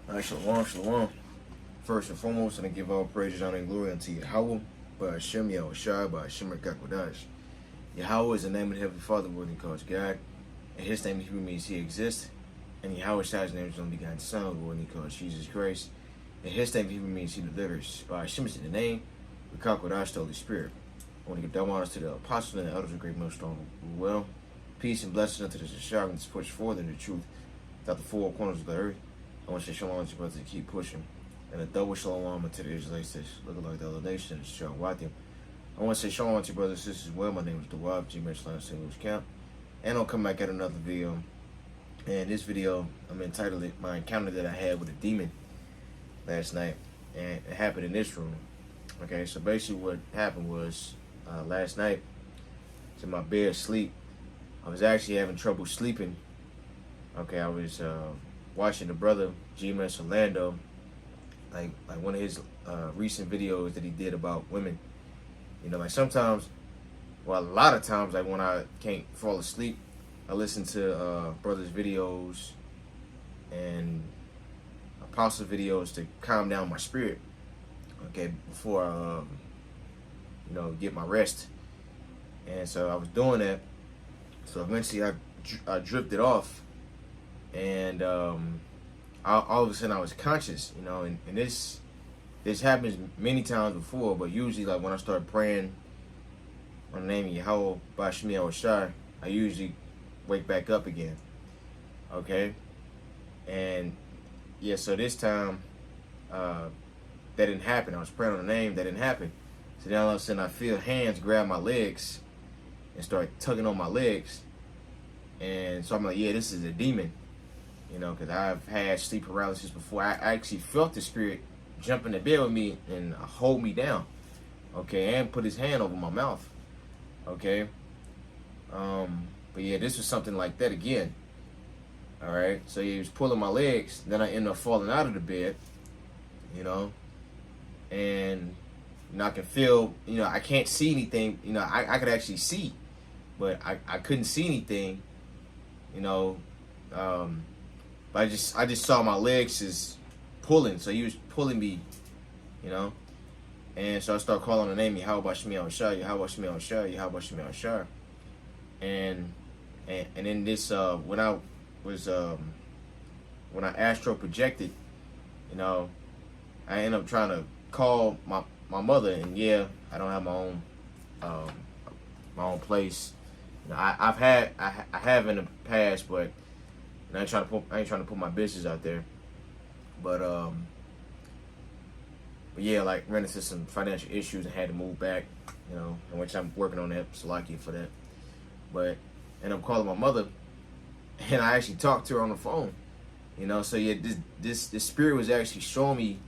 Shalom, shalom. First and foremost, and I give all praises, honor, and glory unto Yahweh, by Hashem, Yahushua, by Hashem, Rekakwadash. Yahweh is the name of the Heavenly Father, worthy calls God, and His name in Hebrew means He exists, and Yahushua's name is the only begotten Son, worthy calls Jesus Christ, and His name in Hebrew means He delivers. By Hashem is the name, Rekakwadash, the Holy Spirit. I want to give double honors to the apostles and the elders of great millstone who well. Peace and blessings unto the Shashar and push forward in the truth without the four corners of the earth. I want to say shalom to you brothers to keep pushing. And a double shalom to the Israelites that's looking like the other nations, Shalom Wathiam. I want to say shalom to you brothers and sisters as well. My name is Dawab, GMS, IsraelsKingdomcome. And I'll come back at another video. And this video, I'm entitled it, My Encounter That I Had with a Demon last night. And it happened in this room. Okay, so basically what happened was, last night, I was in my bed asleep. I was actually having trouble sleeping. Okay, I was watching the brother GMS Orlando, like one of his recent videos that he did about women. You know, like sometimes, well, a lot of times, like when I can't fall asleep, I listen to brothers' videos and apostle videos to calm down my spirit. Okay, before I, get my rest. And so I was doing that. So eventually I drifted off. And all of a sudden I was conscious, and this happens many times before, but usually like when I start praying on the name of Yahweh, Bashmi Yahushua, I usually wake back up again. Okay? And yeah, so this time that didn't happen. I was praying on the name, that didn't happen. So then all of a sudden I feel hands grab my legs and start tugging on my legs. And so I'm like, yeah, this is a demon. Because I've had sleep paralysis before. I actually felt the spirit jump in the bed with me and hold me down, okay, and put his hand over my mouth, okay. But yeah, this was something like that again. All right, so he was pulling my legs. Then I ended up falling out of the bed, and I can feel, I can't see anything. I could actually see, but I couldn't see anything, But I just saw my legs just pulling, so he was pulling me, and so I started calling the name Yahweh Bashmi Yahushua, Yahweh Bashmi Yahushua, Yahweh Bashmi Yahushua, and then this when I astral projected, I ended up trying to call my mother, and yeah, I don't have my own place. I have in the past, but. And I ain't trying to put my business out there, but yeah, like ran into some financial issues and had to move back, in which I'm working on that. So lucky for that. But and I'm calling my mother, and I actually talked to her on the phone, So yeah, this spirit was actually showing me,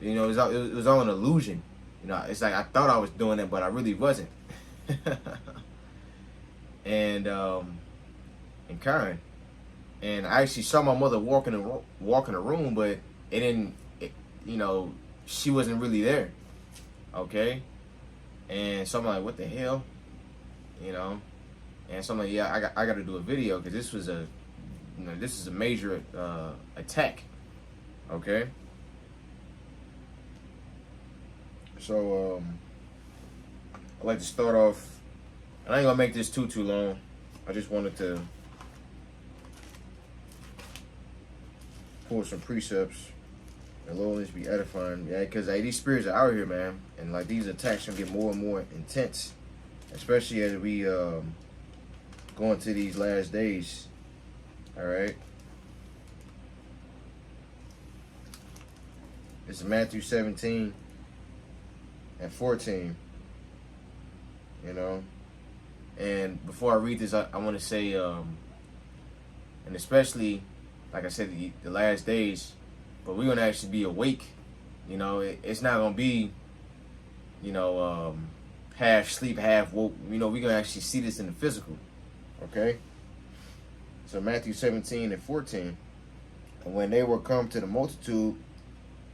it was all an illusion, It's like I thought I was doing it, but I really wasn't. and Karen. And I actually saw my mother walk in the room, but it didn't, she wasn't really there. Okay? And so I'm like, what the hell? And so I'm like, yeah, I got to do a video because this was this is a major attack. Okay? So, I'd like to start off, and I ain't going to make this too long. I just wanted to pull some precepts and Lord, let's be edifying. Yeah, because these spirits are out here, man, and like these attacks gonna get more and more intense, especially as we go into these last days. All right, it's Matthew 17 and 14. And before I read this, I want to say, and especially. Like I said, the last days, but we're gonna actually be awake. It's not gonna be, half sleep, half woke. We're gonna actually see this in the physical. Okay. So Matthew 17 and 14. And when they were come to the multitude,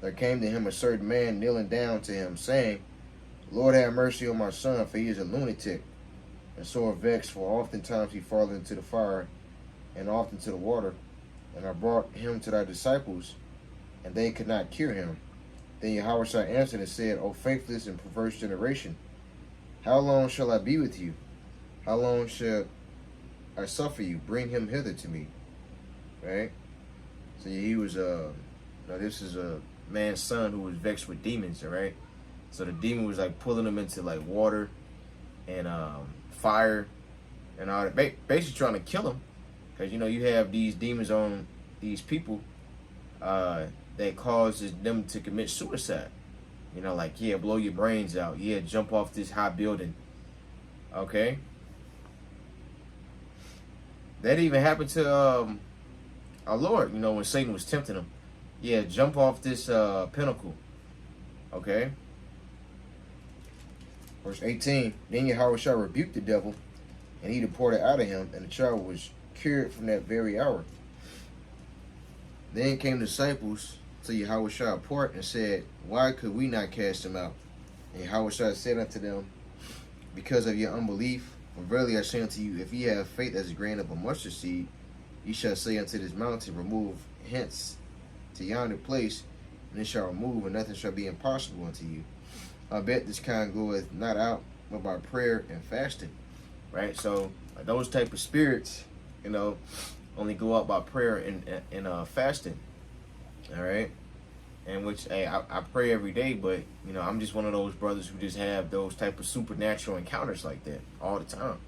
there came to him a certain man kneeling down to him, saying, Lord, have mercy on my son, for he is a lunatic, and sore vexed, for oftentimes he falleth into the fire, and often to the water. And I brought him to thy disciples, and they could not cure him. Then Yahushua answered and said, O faithless and perverse generation, how long shall I be with you? How long shall I suffer you? Bring him hither to me. Right? So he was this is a man's son who was vexed with demons, all right? So the demon was like pulling him into like water and fire and all that, basically trying to kill him. Because you have these demons on these people that causes them to commit suicide. Like, yeah, blow your brains out. Yeah, jump off this high building. Okay? That even happened to our Lord, when Satan was tempting him. Yeah, jump off this pinnacle. Okay? Verse 18, then Yahushua rebuked the devil, and he departed out of him, and the child was cured from that very hour. Then came the disciples to Yahushua apart and said, why could we not cast him out? And Yahushua said unto them, because of your unbelief. For verily I say unto you, if ye have faith as a grain of a mustard seed, ye shall say unto this mountain, remove hence to yonder place, and it shall remove, and nothing shall be impossible unto you. I bet this kind goeth not out but by prayer and fasting. Right? So those type of spirits, only go out by prayer and fasting. All right? And which, hey, I pray every day, but, I'm just one of those brothers who just have those type of supernatural encounters like that all the time.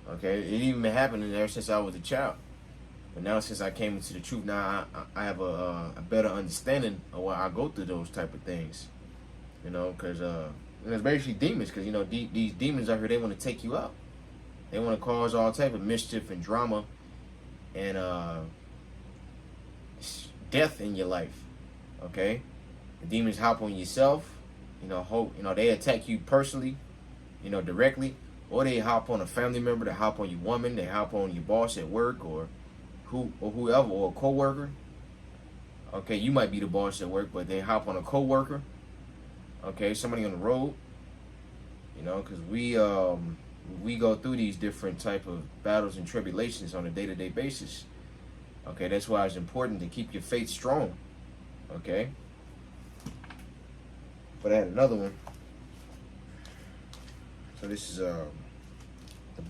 Okay? It even been happening ever since I was a child. But now since I came into the truth, now I have a better understanding of why I go through those type of things. Because it's basically demons. Because, these demons out here, they want to take you out. They want to cause all type of mischief and drama and death in your life. Okay, the demons hop on yourself. They attack you personally, directly, or they hop on a family member. They hop on your woman. They hop on your boss at work, or whoever, or a coworker. Okay, you might be the boss at work, but they hop on a coworker. Okay, somebody on the road. Because we go through these different type of battles and tribulations on a day-to-day basis. Okay, that's why it's important to keep your faith strong. Okay. But I had another one. So this is the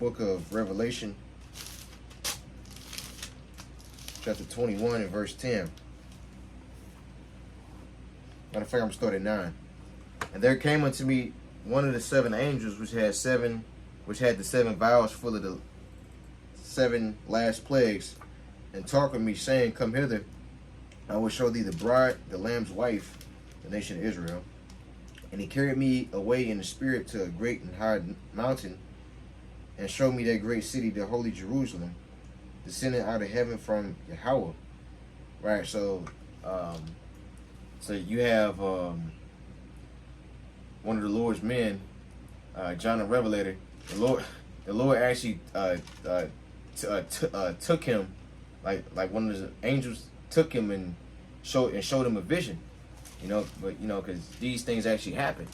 book of Revelation, chapter 21 and verse 10. Matter of fact, I'm going to start at 9. And there came unto me one of the 7 angels which had the 7 vials full of the 7 last plagues, and talked with me, saying, come hither, I will show thee the bride, the Lamb's wife, the nation of Israel. And he carried me away in the spirit to a great and high mountain, and showed me that great city, the holy Jerusalem, descending out of heaven from Yahweh. Right, so you have one of the Lord's men, John the Revelator. The Lord actually took him, like one of the angels took him and showed him a vision, but because these things actually happen,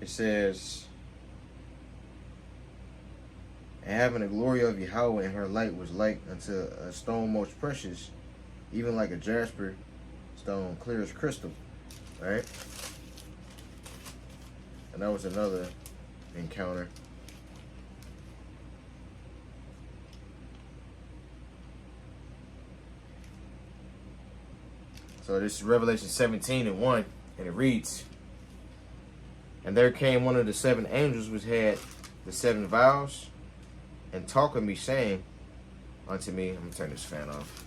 It says, and having the glory of Yahweh, and her light was like unto a stone most precious, even like a jasper stone, clear as crystal. Right? And that was another encounter. So this is Revelation 17 and 1, and it reads, and there came one of the 7 angels which had the 7 vials, and talked with me, saying unto me, I'm going to turn this fan off.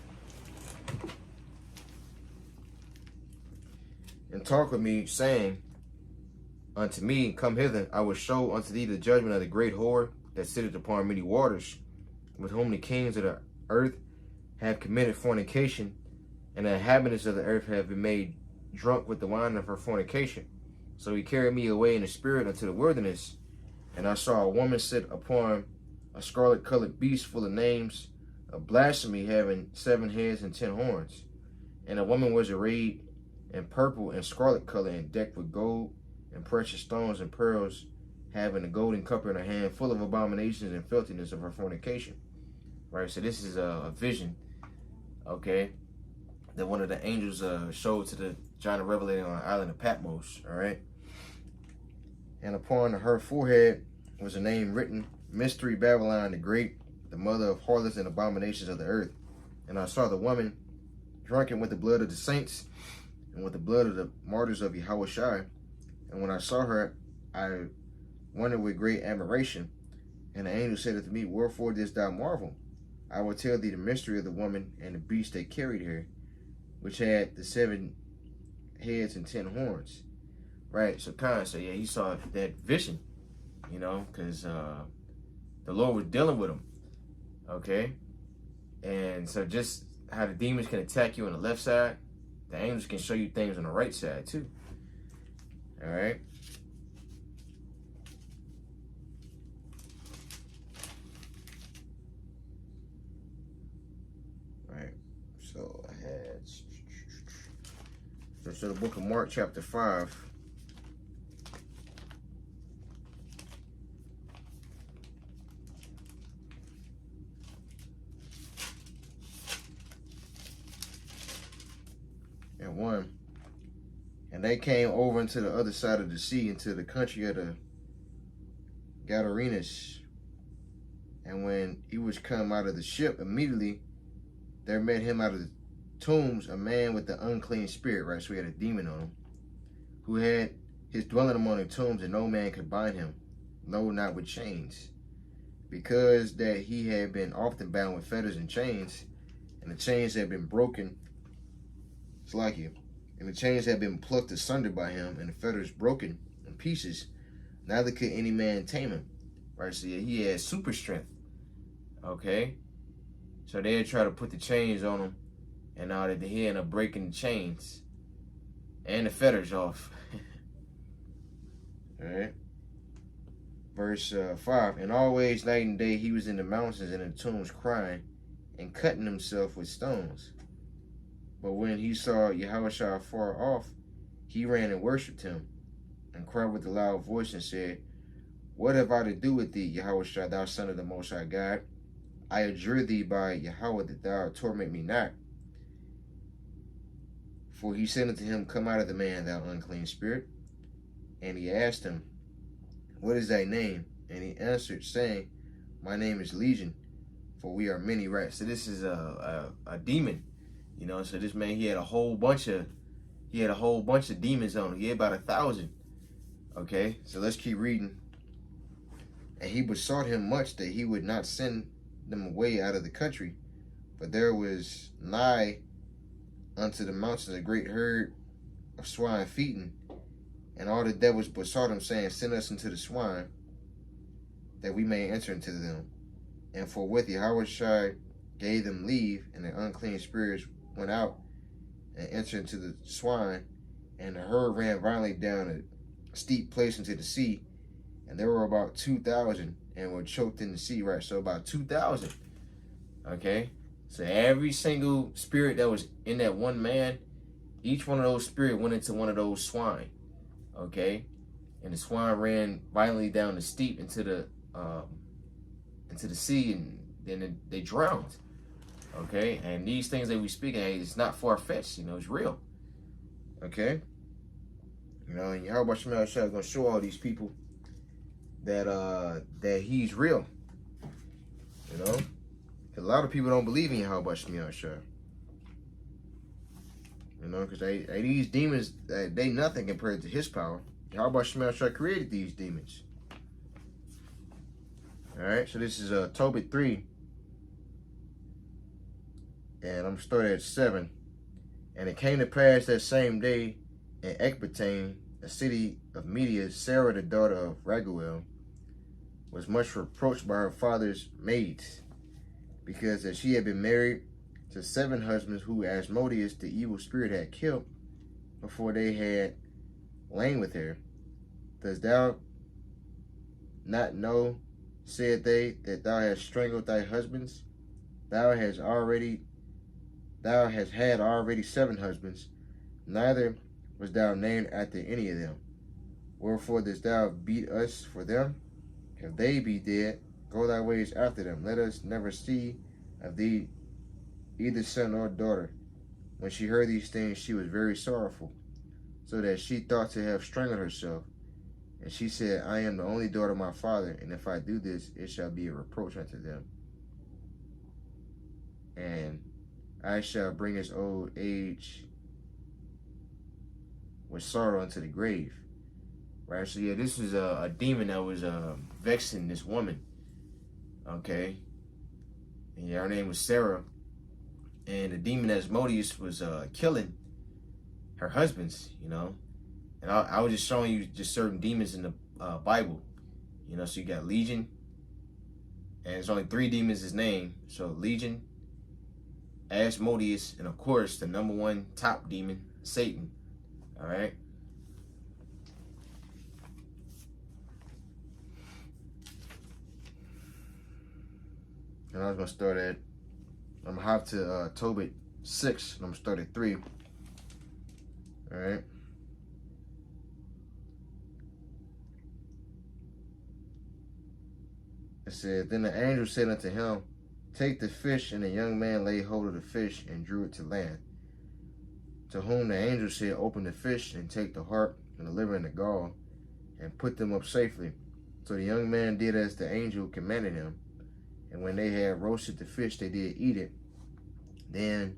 And talked with me, saying unto me, come hither, I will show unto thee the judgment of the great whore that sitteth upon many waters, with whom the kings of the earth have committed fornication, and the inhabitants of the earth have been made drunk with the wine of her fornication. So he carried me away in the spirit unto the wilderness, and I saw a woman sit upon a scarlet-colored beast full of names of blasphemy, having 7 heads and 10 horns. And the woman was arrayed in purple and scarlet color, and decked with gold and precious stones and pearls, having a golden cup in her hand, full of abominations and filthiness of her fornication. right? So this is a vision, okay, that one of the angels showed to the John the Revelator on the island of Patmos, all right? And upon her forehead was a name written, Mystery Babylon the Great, the mother of harlots and abominations of the earth. And I saw the woman drunken with the blood of the saints and with the blood of the martyrs of Yahushua. And when I saw her, I wondered with great admiration. And the angel said unto me, Wherefore didst thou marvel? I will tell thee the mystery of the woman and the beast that carried her, which had the 7 heads and 10 horns. Right, so so yeah, he saw that vision, you know, because the Lord was dealing with him, okay? And so just how the demons can attack you on the left side, the angels can show you things on the right side too, all right? Right, so I had, so the book of Mark chapter 5, and 1. And they came over into the other side of the sea, into the country of the Gadarenes. And when he was come out of the ship, immediately there met him out of the tombs a man with the unclean spirit, right? So he had a demon on him, who had his dwelling among the tombs, and no man could bind him, no, not with chains, because that he had been often bound with fetters and chains, and the chains had been broken. It's like you. And the chains had been plucked asunder by him, and the fetters broken in pieces. Neither could any man tame him. Right? So yeah, he had super strength. Okay? So they had tried to put the chains on him, and now that he ended up breaking the chains and the fetters off. Alright? Verse 5. And always night and day he was in the mountains and in the tombs crying and cutting himself with stones. But when he saw Yahushua far off, he ran and worshipped him, and cried with a loud voice and said, What have I to do with thee, Yahushua, thou son of the Most High God? I adjure thee by Yahweh that thou torment me not. For he said unto him, Come out of the man, thou unclean spirit. And he asked him, What is thy name? And he answered, saying, My name is Legion, for we are many. Right? So this is a demon. You know, so this man, he had a whole bunch of demons on him. He had about 1,000. Okay, so let's keep reading. And he besought him much that he would not send them away out of the country. But there was nigh unto the mountains a great herd of swine feeding. And all the devils besought him, saying, Send us into the swine, that we may enter into them. And forthwith Yahushua gave them leave, and the unclean spirits went out and entered into the swine, and the herd ran violently down a steep place into the sea, and there were about 2,000 and were choked in the sea, right? So about 2,000, okay? So every single spirit that was in that one man, each one of those spirits went into one of those swine, okay? And the swine ran violently down the steep into the sea, and then they drowned. Okay, and these things that we speak of, it's not far-fetched, you know, it's real. Okay? You know, and Yahweh Shemel is going to show all these people that he's real. You know? Because a lot of people don't believe in Yahweh Shemel. You know, because these demons, they nothing compared to his power. Yahweh Shemel created these demons. Alright, so this is Tobit 3. And I'm going to start at 7. And it came to pass that same day in Ecbatane, a city of Media, Sarah, the daughter of Raguel, was much reproached by her father's maids, because that she had been married to 7 husbands who Asmodeus, the evil spirit, had killed before they had lain with her. Dost thou not know, said they, that thou hast strangled thy husbands? Thou hast had already 7 husbands, neither was thou named after any of them. Wherefore dost thou beat us for them? If they be dead, go thy ways after them. Let us never see of thee either son or daughter. When she heard these things, she was very sorrowful, so that she thought to have strangled herself. And she said, I am the only daughter of my father, and if I do this, it shall be a reproach unto them. And I shall bring his old age with sorrow unto the grave. Right? So yeah, this was a demon that was vexing this woman. Okay? And yeah, her name was Sarah. And the demon Asmodeus was killing her husbands, you know. And I was just showing you just certain demons in the Bible. You know, so you got Legion. And there's only 3 demons his name. So Legion, Asmodeus, and of course the #1 top demon, Satan. All right. And I was gonna start at, I'm gonna hop to Tobit 6, and I'm gonna start at 3. All right. It said, then the angel said unto him, take the fish, and the young man laid hold of the fish and drew it to land. To whom the angel said, open the fish and take the heart and the liver and the gall and put them up safely. So the young man did as the angel commanded him. And when they had roasted the fish, they did eat it. Then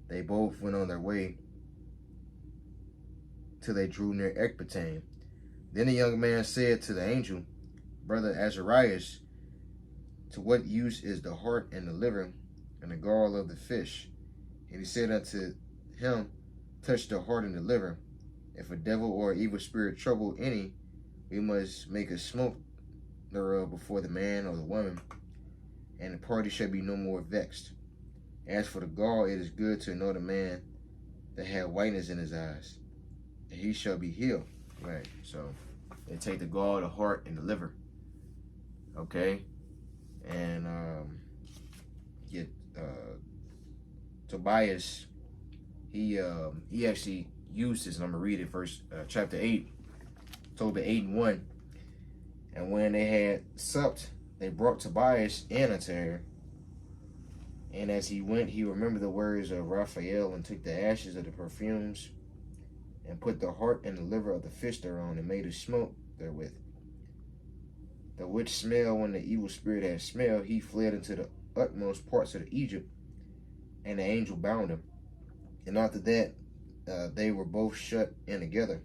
they both went on their way till they drew near Ecbatane. Then the young man said to the angel, brother Azarias, to what use is the heart and the liver and the gall of the fish? And he said unto him, touch the heart and the liver. If a devil or evil spirit trouble any, we must make a smoke thereof before the man or the woman, and the party shall be no more vexed. As for the gall, it is good to anoint a man that had whiteness in his eyes, and he shall be healed. Right, so they take the gall, the heart, and the liver. Okay, and Tobias, he actually used this, and I'm gonna read it first, chapter 8, Tobit 8:1. And when they had supped, they brought Tobias in unto her. And as he went, he remembered the words of Raphael, and took the ashes of the perfumes, and put the heart and the liver of the fish thereon, and made a smoke therewith. The which smell, when the evil spirit had smelled, he fled into the utmost parts of Egypt, and the angel bound him. And after that, they were both shut in together.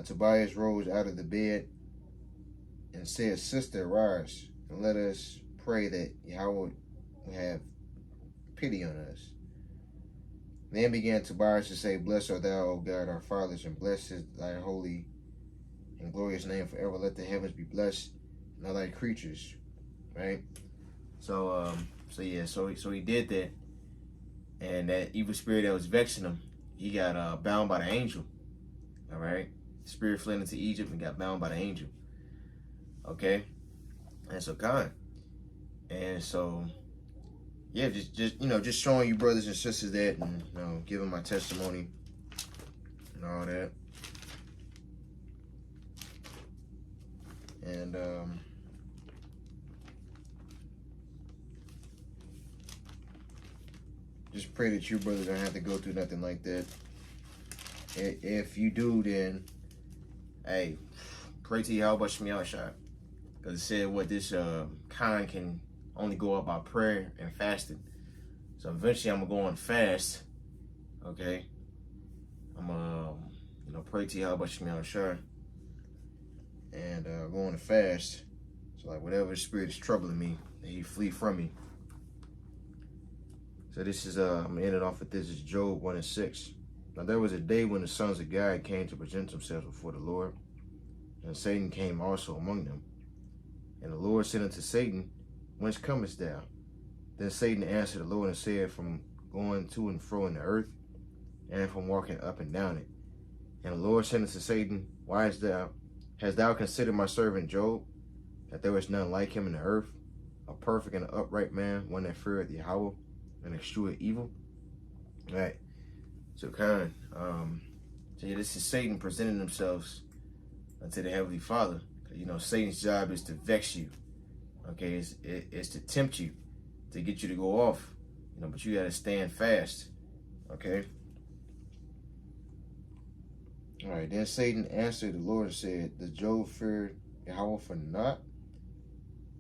Tobias rose out of the bed and said, sister, arise, and let us pray that Yahweh will have pity on us. Then began Tobias to say, blessed art thou, O God, our fathers, and blessed is thy holy and glorious name forever. Let the heavens be blessed, and all thy creatures. Right? So he did that, and that evil spirit that was vexing him, he got bound by the angel. All right, the spirit fled into Egypt and got bound by the angel. Okay, and so God, and so yeah, just showing you brothers and sisters that, and giving my testimony and all that, and just pray that you brothers don't have to go through nothing like that. If you do, then hey, pray to Yahweh Shemiah, because it said what this kind can only go up by prayer and fasting. So eventually I'm gonna go on fast. Okay, I'm gonna pray to Yahweh Shemiah and go on a fast. So like whatever the spirit is troubling me, that he flee from me. So this is I'm gonna end it off with this. Is Job 1:6. Now there was a day when the sons of God came to present themselves before the Lord, and Satan came also among them. And the Lord said unto Satan, whence comest thou? Then Satan answered the Lord and said, from going to and fro in the earth, and from walking up and down it. And the Lord said unto Satan, why hast thou considered my servant Job, that there is none like him in the earth, a perfect and an upright man, one that feareth Yahweh and escheweth evil? All right. So so yeah, this is Satan presenting themselves unto the Heavenly Father. Satan's job is to vex you. Okay, it's to tempt you. to get you to go off, but you got to stand fast, okay? All right, then Satan answered the Lord and said, Does Job fear Yahweh for naught?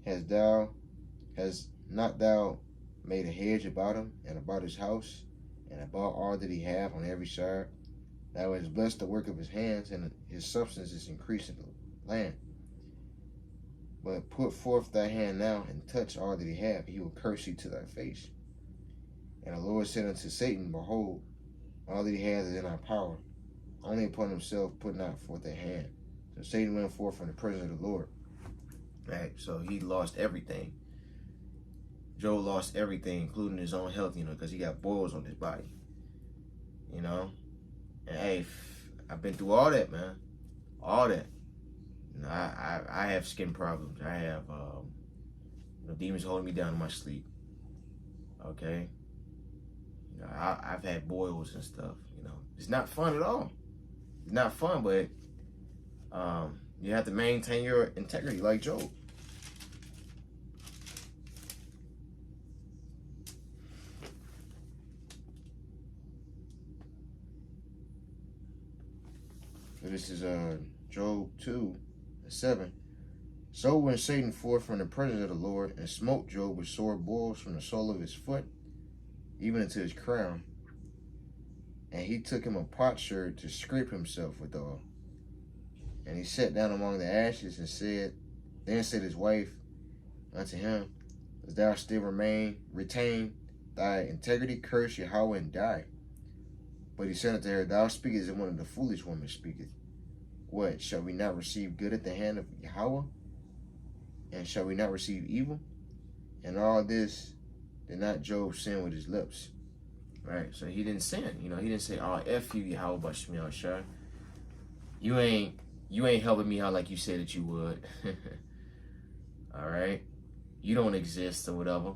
Has not thou made a hedge about him and about his house and about all that he hath on every side? Thou hast blessed the work of his hands, and his substance is increased in the land. But put forth thy hand now and touch all that he hath, he will curse thee to thy face. And the Lord said unto Satan, Behold, all that he hath is in thy power. Only upon himself put not forth thy hand. So Satan went forth from the presence of the Lord. Right, so he lost everything. Job lost everything, including his own health, because he got boils on his body. And hey, I've been through all that, man. All that. I have skin problems. I have demons holding me down in my sleep. Okay? I've had boils and stuff, It's not fun at all. It's not fun, but you have to maintain your integrity like Job. So this is Job 2:7. So went Satan forth from the presence of the Lord, and smote Job with sore boils from the sole of his foot, even unto his crown. And he took him a potsherd to scrape himself withal. And he sat down among the ashes, and then said his wife unto him, Dost thou still retain thy integrity? Curse Yahweh and die. But he said unto her, Thou speakest as one of the foolish women speaketh. What, shall we not receive good at the hand of Yahweh? And shall we not receive evil? And all this did not Job sin with his lips. Right, so he didn't sin. He didn't say, "Oh, F you, Yahweh Bashmi Al-Shah. You ain't helping me out like you said that you would." All right, you don't exist or whatever.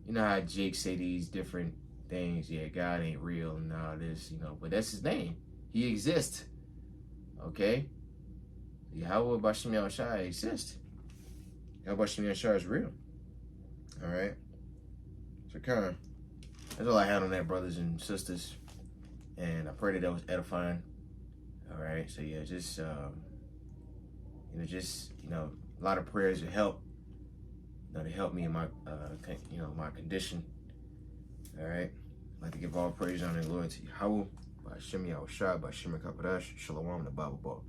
You know how Jake say these different things. Yeah, God ain't real and all this, but that's his name. He exists. Okay, Yahweh Bashmi Al-Shah exists. Yahweh Bashmi Al-Shah is real. All right, so kind of. That's all I had on that, brothers and sisters. And I pray that was edifying. All right. So yeah, just a lot of prayers to help. To help me in my my condition. All right. I'd like to give all praise, honor, and glory to Yahweh, by Hashem Yahushua, by Hashem Kapadash, Shalom, the Bible Ball.